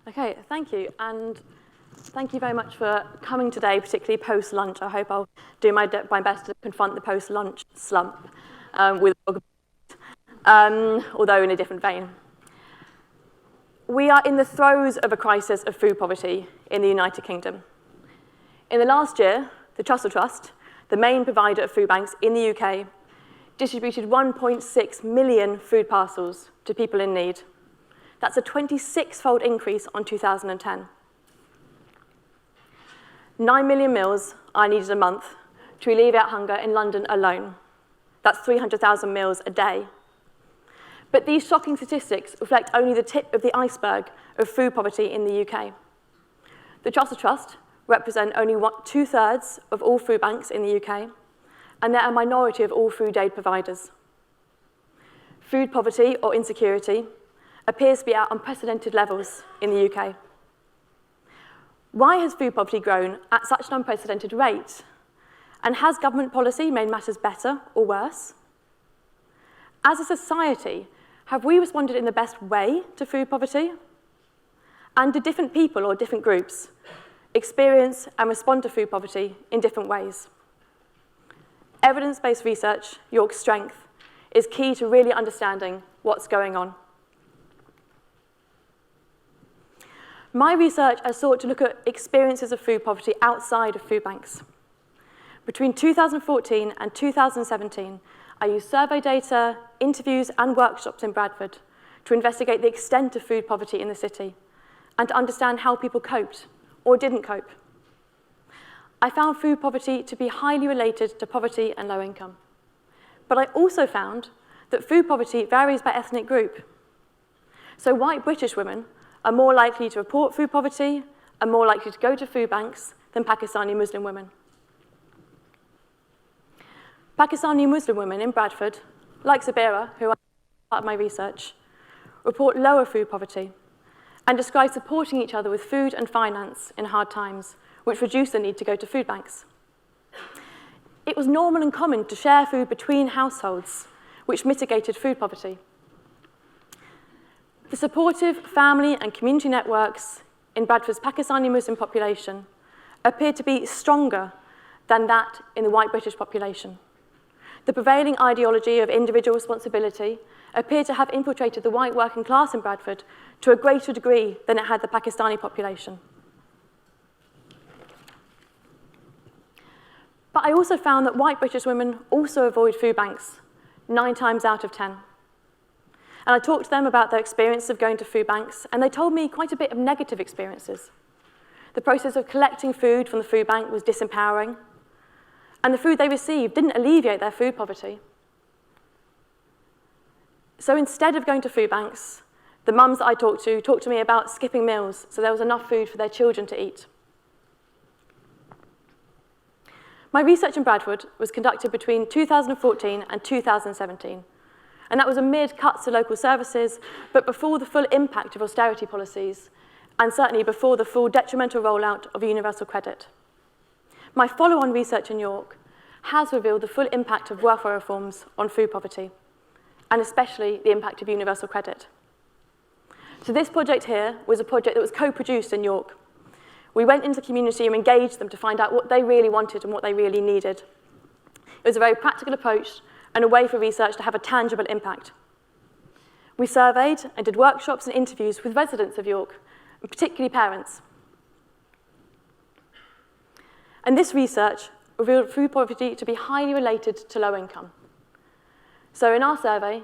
Okay, thank you. And thank you very much for coming today, particularly post-lunch. I hope I'll do my best to confront the post-lunch slump although in a different vein. We are in the throes of a crisis of food poverty in the United Kingdom. In the last year, the Trussell Trust, the main provider of food banks in the UK, distributed 1.6 million food parcels to people in need. That's a 26-fold increase on 2010. 9 million meals are needed a month to alleviate hunger in London alone. That's 300,000 meals a day. But these shocking statistics reflect only the tip of the iceberg of food poverty in the UK. The Trussell Trust represent only 2/3 of all food banks in the UK, and they're a minority of all food aid providers. Food poverty, or insecurity, appears to be at unprecedented levels in the UK. Why has food poverty grown at such an unprecedented rate? And has government policy made matters better or worse? As a society, have we responded in the best way to food poverty? And do different people or different groups experience and respond to food poverty in different ways? Evidence-based research, York's strength, is key to really understanding what's going on. My research has sought to look at experiences of food poverty outside of food banks. Between 2014 and 2017, I used survey data, interviews, and workshops in Bradford to investigate the extent of food poverty in the city and to understand how people coped or didn't cope. I found food poverty to be highly related to poverty and low income. But I also found that food poverty varies by ethnic group. So white British women are more likely to report food poverty and more likely to go to food banks than Pakistani Muslim women. Pakistani Muslim women in Bradford, like Zabira, who are part of my research, report lower food poverty and describe supporting each other with food and finance in hard times, which reduce the need to go to food banks. It was normal and common to share food between households, which mitigated food poverty. The supportive family and community networks in Bradford's Pakistani Muslim population appeared to be stronger than that in the white British population. The prevailing ideology of individual responsibility appeared to have infiltrated the white working class in Bradford to a greater degree than it had the Pakistani population. But I also found that white British women also avoid food banks 9 times out of 10. And I talked to them about their experience of going to food banks, and they told me quite a bit of negative experiences. The process of collecting food from the food bank was disempowering, and the food they received didn't alleviate their food poverty. So instead of going to food banks, the mums that I talked to me about skipping meals so there was enough food for their children to eat. My research in Bradford was conducted between 2014 and 2017, and that was amid cuts to local services, but before the full impact of austerity policies, and certainly before the full detrimental rollout of universal credit. My follow-on research in York has revealed the full impact of welfare reforms on food poverty, and especially the impact of universal credit. So this project here was a project that was co-produced in York. We went into the community and engaged them to find out what they really wanted and what they really needed. It was a very practical approach and a way for research to have a tangible impact. We surveyed and did workshops and interviews with residents of York, and particularly parents. And this research revealed food poverty to be highly related to low income. So in our survey,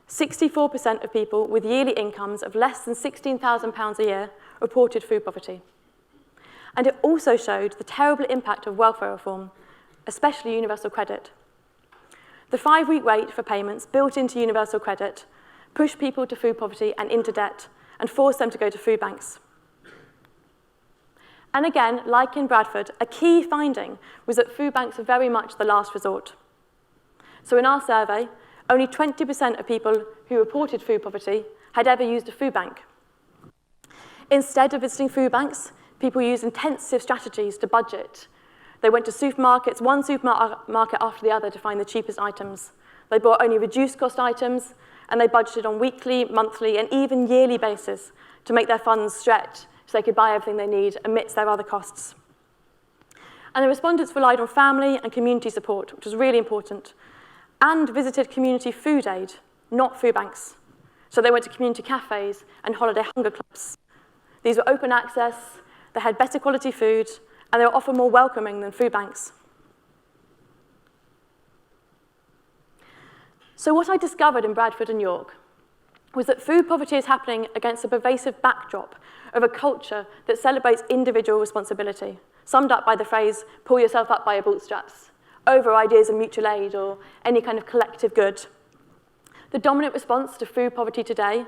64% of people with yearly incomes of less than £16,000 a year reported food poverty. And it also showed the terrible impact of welfare reform, especially universal credit. The 5-week wait for payments built into universal credit pushed people to food poverty and into debt and forced them to go to food banks. And again, like in Bradford, a key finding was that food banks are very much the last resort. So in our survey, only 20% of people who reported food poverty had ever used a food bank. Instead of visiting food banks, people used intensive strategies to budget. They went to supermarkets, one supermarket after the other, to find the cheapest items. They bought only reduced cost items, and they budgeted on weekly, monthly, and even yearly basis to make their funds stretch so they could buy everything they need amidst their other costs. And the respondents relied on family and community support, which was really important, and visited community food aid, not food banks. So they went to community cafes and holiday hunger clubs. These were open access, they had better quality food, and they were often more welcoming than food banks. So what I discovered in Bradford and York was that food poverty is happening against a pervasive backdrop of a culture that celebrates individual responsibility, summed up by the phrase, pull yourself up by your bootstraps, over ideas of mutual aid or any kind of collective good. The dominant response to food poverty today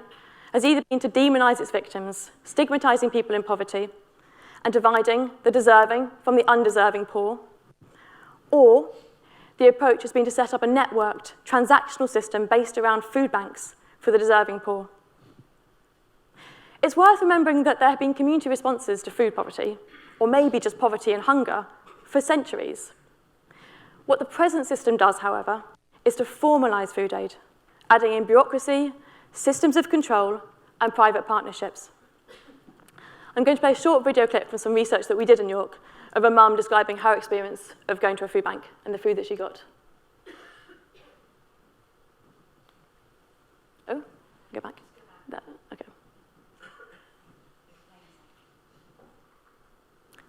has either been to demonize its victims, stigmatizing people in poverty, and dividing the deserving from the undeserving poor, or the approach has been to set up a networked, transactional system based around food banks for the deserving poor. It's worth remembering that there have been community responses to food poverty, or maybe just poverty and hunger, for centuries. What the present system does, however, is to formalize food aid, adding in bureaucracy, systems of control, and private partnerships. I'm going to play a short video clip from some research that we did in York of a mum describing her experience of going to a food bank and the food that she got. Oh, go back. There, okay.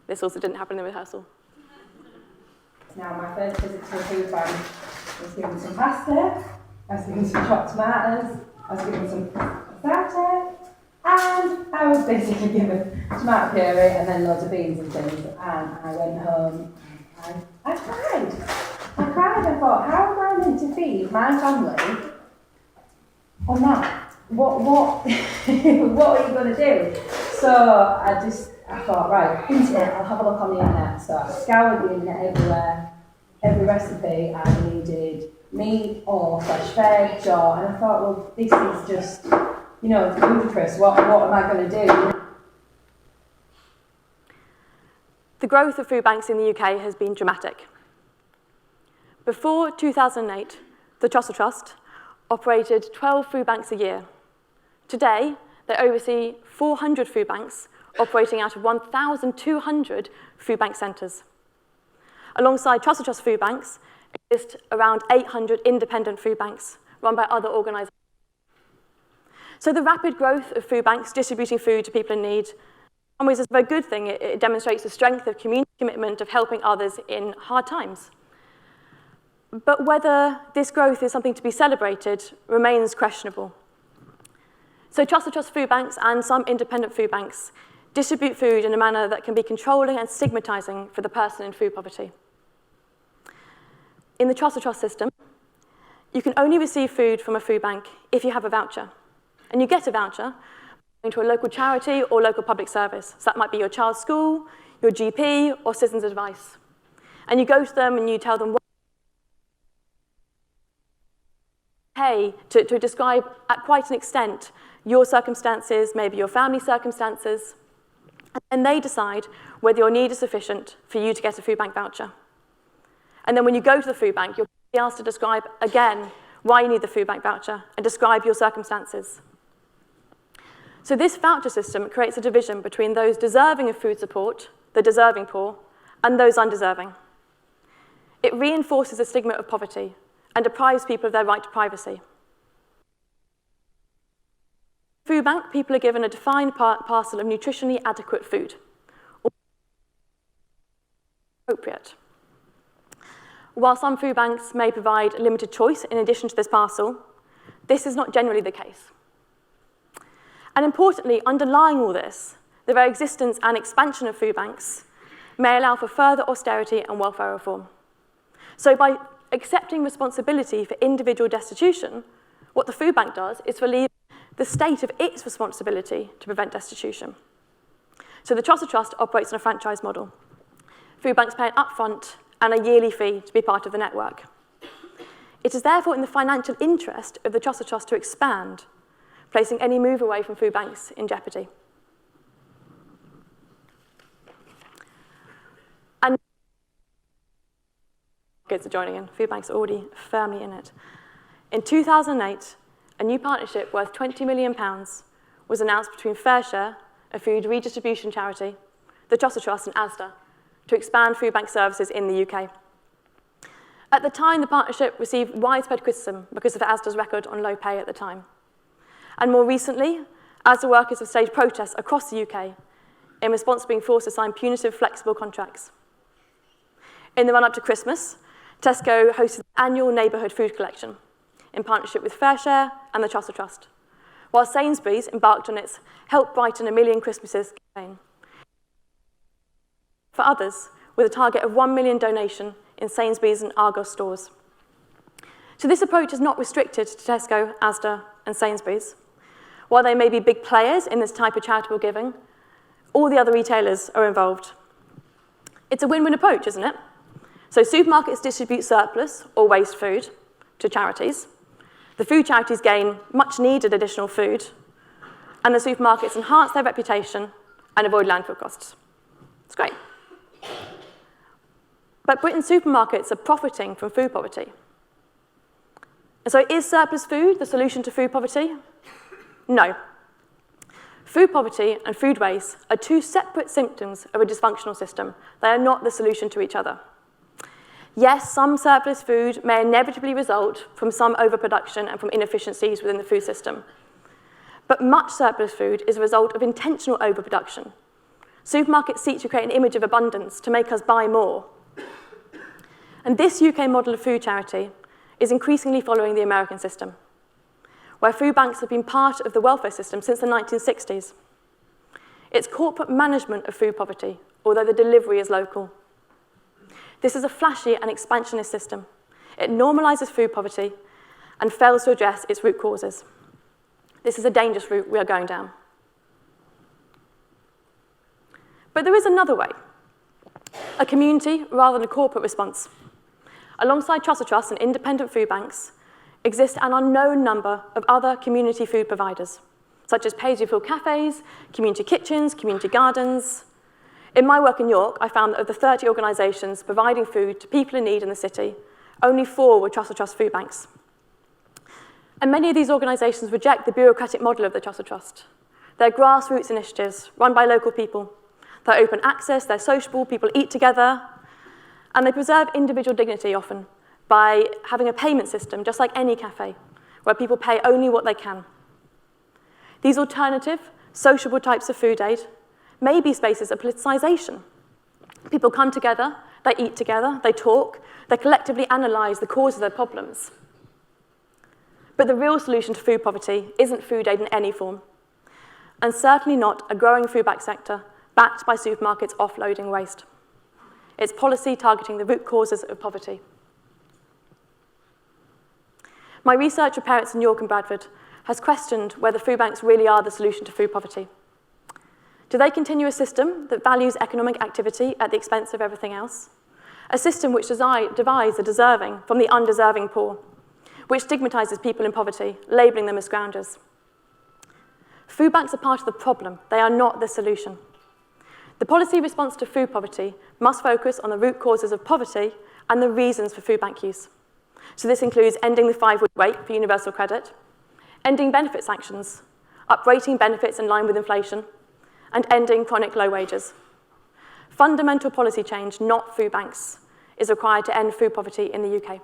This also didn't happen in the rehearsal. Now, my first visit to a food bank was given some pasta, I was given some chopped tomatoes, I was given some satay, and I was basically given tomato puree and then loads of beans and things. And I went home and I cried. I thought, how am I meant to feed my family on that? What what are you going to do? So I thought, right, internet, I'll have a look on the internet. So I scoured the internet everywhere, every recipe I needed, meat or fresh veg, and I thought, well, this is just, ludicrous. What am I going to do? The growth of food banks in the UK has been dramatic. Before 2008, the Trussell Trust operated 12 food banks a year. Today, they oversee 400 food banks operating out of 1,200 food bank centres. Alongside Trussell Trust food banks, exist around 800 independent food banks run by other organisations. So the rapid growth of food banks distributing food to people in need, in some ways, is a very good thing. It demonstrates the strength of community commitment of helping others in hard times. But whether this growth is something to be celebrated remains questionable. So Trussell Trust food banks and some independent food banks distribute food in a manner that can be controlling and stigmatising for the person in food poverty. In the Trussell Trust system, you can only receive food from a food bank if you have a voucher. And you get a voucher going to a local charity or local public service. So that might be your child's school, your GP, or Citizens Advice. And you go to them and you tell them what to describe at quite an extent your circumstances, maybe your family circumstances, and they decide whether your need is sufficient for you to get a food bank voucher. And then when you go to the food bank, you'll be asked to describe again why you need the food bank voucher and describe your circumstances. So this voucher system creates a division between those deserving of food support, the deserving poor, and those undeserving. It reinforces the stigma of poverty and deprives people of their right to privacy. Food bank, people are given a defined parcel of nutritionally adequate food, or appropriate. While some food banks may provide limited choice in addition to this parcel, this is not generally the case. And importantly, underlying all this, the very existence and expansion of food banks may allow for further austerity and welfare reform. So by accepting responsibility for individual destitution, what the food bank does is relieve the state of its responsibility to prevent destitution. So the Trussell Trust operates on a franchise model. Food banks pay an upfront and a yearly fee to be part of the network. It is therefore in the financial interest of the Trussell Trust to expand, placing any move away from food banks in jeopardy. And kids are joining in. Food banks are already firmly in it. In 2008, a new partnership worth £20 million was announced between FareShare, a food redistribution charity, the Chaucer Trust and Asda, to expand food bank services in the UK. At the time, the partnership received widespread criticism because of Asda's record on low pay at the time. And more recently, Asda workers have staged protests across the UK in response to being forced to sign punitive, flexible contracts. In the run-up to Christmas, Tesco hosted the annual neighbourhood food collection in partnership with FareShare and the Chaucer Trust, while Sainsbury's embarked on its Help Brighten a Million Christmases campaign. For others, with a target of 1 million donation in Sainsbury's and Argos stores. So this approach is not restricted to Tesco, Asda, and Sainsbury's. While they may be big players in this type of charitable giving, all the other retailers are involved. It's a win-win approach, isn't it? So supermarkets distribute surplus or waste food to charities. The food charities gain much-needed additional food, and the supermarkets enhance their reputation and avoid landfill costs. It's great. But Britain's supermarkets are profiting from food poverty. And so is surplus food the solution to food poverty? No. Food poverty and food waste are two separate symptoms of a dysfunctional system. They are not the solution to each other. Yes, some surplus food may inevitably result from some overproduction and from inefficiencies within the food system. But much surplus food is a result of intentional overproduction. Supermarkets seek to create an image of abundance to make us buy more. And this UK model of food charity is increasingly following the American system, where food banks have been part of the welfare system since the 1960s. It's corporate management of food poverty, although the delivery is local. This is a flashy and expansionist system. It normalises food poverty and fails to address its root causes. This is a dangerous route we are going down. But there is another way, a community rather than a corporate response. Alongside Chaucer Trust and independent food banks, exist an unknown number of other community food providers, such as pay-as-you-fill cafes, community kitchens, community gardens. In my work in York, I found that of the 30 organisations providing food to people in need in the city, only 4 were Chaucer Trust food banks. And many of these organisations reject the bureaucratic model of the Chaucer Trust. They're grassroots initiatives run by local people. They're open access, they're sociable, people eat together, and they preserve individual dignity often by having a payment system, just like any cafe, where people pay only what they can. These alternative, sociable types of food aid may be spaces of politicisation. People come together, they eat together, they talk, they collectively analyse the cause of their problems. But the real solution to food poverty isn't food aid in any form, and certainly not a growing food bank sector backed by supermarkets offloading waste. It's policy targeting the root causes of poverty. My research with parents in York and Bradford has questioned whether food banks really are the solution to food poverty. Do they continue a system that values economic activity at the expense of everything else? A system which divides the deserving from the undeserving poor, which stigmatises people in poverty, labelling them as scroungers. Food banks are part of the problem. They are not the solution. The policy response to food poverty must focus on the root causes of poverty and the reasons for food bank use. So this includes ending the 5-week wait for universal credit, ending benefit sanctions, uprating benefits in line with inflation, and ending chronic low wages. Fundamental policy change, not food banks, is required to end food poverty in the UK.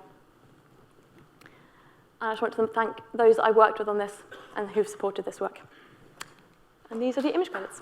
I just want to thank those I worked with on this and who've supported this work. And these are the image credits.